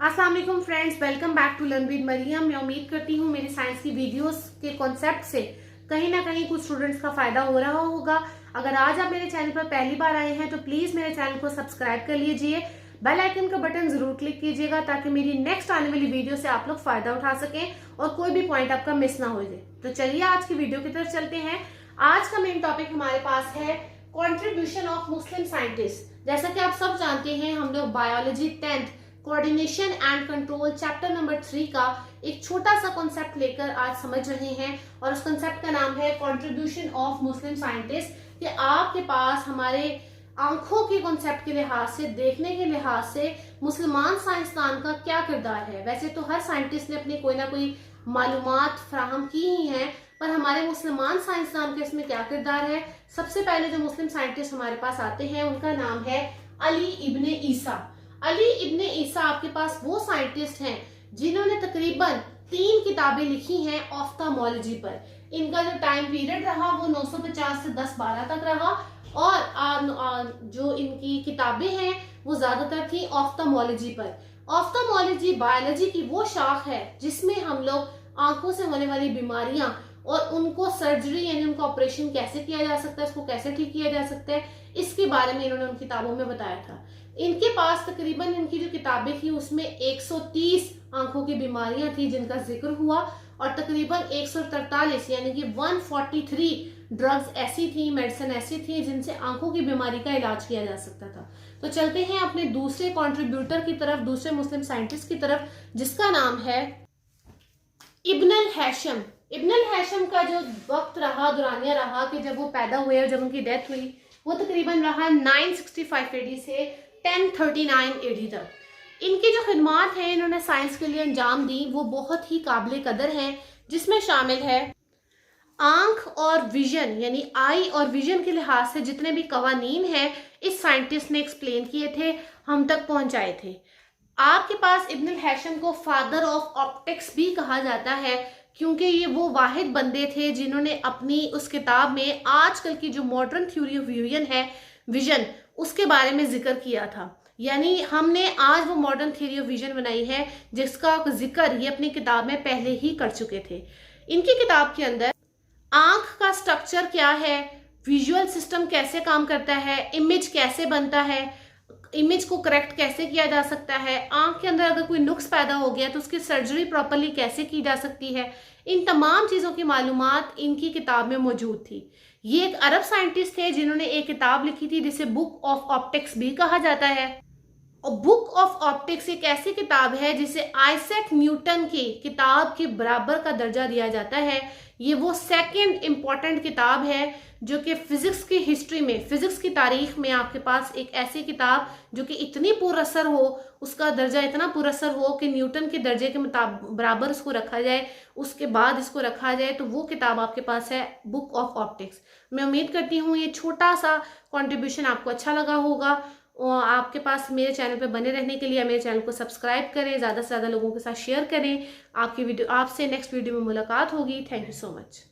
अस्सलाम वालेकुम friends, welcome back to learn with Mariam. मैं उम्मीद करती हूँ मेरी साइंस की वीडियोस के कॉन्सेप्ट से कहीं ना कहीं कुछ स्टूडेंट्स का फायदा हो रहा होगा। अगर आज आप मेरे चैनल पर पहली बार आए हैं तो प्लीज मेरे चैनल को सब्सक्राइब कर लीजिए, बेल आइकन का बटन जरूर क्लिक कीजिएगा ताकि मेरी नेक्स्ट आने वाली वीडियो से आप लोग फायदा उठा सकें और कोई भी पॉइंट आपका मिस ना हो जाए। तो चलिए आज की वीडियो की तरफ चलते हैं। आज का मेन टॉपिक हमारे पास है कॉन्ट्रीब्यूशन ऑफ मुस्लिम साइंटिस्ट। जैसा कि आप सब जानते हैं, हम लोग biology 10th coordination and control chapter number 3 का एक छोटा सा कॉन्सेप्ट लेकर आज समझ रहे हैं और उस कॉन्सेप्ट का नाम है कंट्रीब्यूशन ऑफ मुस्लिम साइंटिस्ट। कि आपके पास हमारे आंखों के कॉन्सेप्ट के लिहाज से, देखने के लिहाज से मुसलमान साइंसदान का क्या किरदार है। वैसे तो हर साइंटिस्ट ने अपनी कोई ना कोई मालूमात फराहम की ही हैं, पर हमारे मुसलमान साइंसदान का इसमें क्या किरदार है। सबसे पहले जो मुस्लिम साइंटिस्ट हमारे पास आते हैं उनका नाम है अली इब्ने ईसा। अली इब्ने ईसा आपके पास वो साइंटिस्ट हैं जिन्होंने तकरीबन 3 किताबें लिखी हैं ऑफ्थाल्मोलॉजी पर। इनका जो टाइम पीरियड रहा वो 950 से 1012 तक रहा और जो इनकी किताबें हैं वो ज्यादातर थी ऑफ्थाल्मोलॉजी पर। ऑफ्थाल्मोलॉजी बायोलॉजी की वो शाख है जिसमें हम लोग आंखों से होने वाली बीमारियां और उनको सर्जरी यानी उनका ऑपरेशन कैसे किया जा सकता है, इसको कैसे ठीक किया जा सकता है, इसके बारे में इन्होंने उन किताबों में बताया था। इनके पास तकरीबन इनकी जो किताबें थी उसमें 130 आंखों की बीमारियां थी जिनका जिक्र हुआ और तकरीबन 143 यानी कि 143 ड्रग्स ऐसी थी, मेडिसिन ऐसी थी जिनसे आंखों की बीमारी का इलाज किया जा सकता था। तो चलते हैं अपने दूसरे कंट्रीब्यूटर की तरफ, दूसरे मुस्लिम साइंटिस्ट की तरफ, जिसका नाम है इब्नुल हैशम। इब्नुल हैशम का जो वक्त रहा, दौरानिया रहा कि जब वो पैदा हुए और जब उनकी डेथ हुई, वो तकरीबन रहा 965 एडी से 1039 एडी तक। इनकी जो खिदमात हैं इन्होंने साइंस के लिए अंजाम दी वो बहुत ही काबिल कदर हैं, जिसमें शामिल है आंख और विजन यानी आई और विजन के लिहाज से जितने भी कवानीन हैं इस साइंटिस्ट ने एक्सप्लेन किए थे, हम तक पहुंचाए थे। आपके पास इब्नुल हैशम को फादर ऑफ ऑप्टिक्स भी कहा जाता है क्योंकि ये वो वाहिद बंदे थे जिन्होंने अपनी उस किताब में आजकल की जो मॉडर्न थ्योरी ऑफ विजन उसके बारे में जिक्र किया था। यानी हमने आज वो मॉडर्न थ्योरी ऑफ विजन बनाई है जिसका जिक्र ये अपनी किताब में पहले ही कर चुके थे। इनकी किताब के अंदर आंख का स्ट्रक्चर क्या है, विजुअल सिस्टम कैसे काम करता है, इमेज कैसे बनता है, इमेज को करेक्ट कैसे किया जा सकता है, आंख के अंदर अगर कोई नुक्स पैदा हो गया तो उसकी सर्जरी प्रॉपरली कैसे की जा सकती है, इन तमाम चीज़ों की मालूमात इनकी किताब में मौजूद थी। ये एक अरब साइंटिस्ट थे जिन्होंने एक किताब लिखी थी जिसे बुक ऑफ ऑप्टिक्स भी कहा जाता है। और बुक ऑफ ऑप्टिक्स एक ऐसी किताब है जिसे आइजैक न्यूटन की किताब के बराबर का दर्जा दिया जाता है। ये वो सेकंड इम्पॉर्टेंट किताब है जो कि फिजिक्स की हिस्ट्री में, फिजिक्स की तारीख में आपके पास एक ऐसी किताब जो कि इतनी पुरअसर हो, उसका दर्जा इतना पुरअसर हो कि न्यूटन के दर्जे के बराबर इसको रखा जाए, उसके बाद इसको रखा जाए, तो वो किताब आपके पास है बुक ऑफ ऑप्टिक्स। मैं उम्मीद करती हूँ ये छोटा सा कॉन्ट्रीब्यूशन आपको अच्छा लगा होगा और आपके पास मेरे चैनल पे बने रहने के लिए मेरे चैनल को सब्सक्राइब करें, ज़्यादा से ज़्यादा लोगों के साथ शेयर करें। आपकी वीडियो आपसे नेक्स्ट वीडियो में मुलाकात होगी। Thank you so much.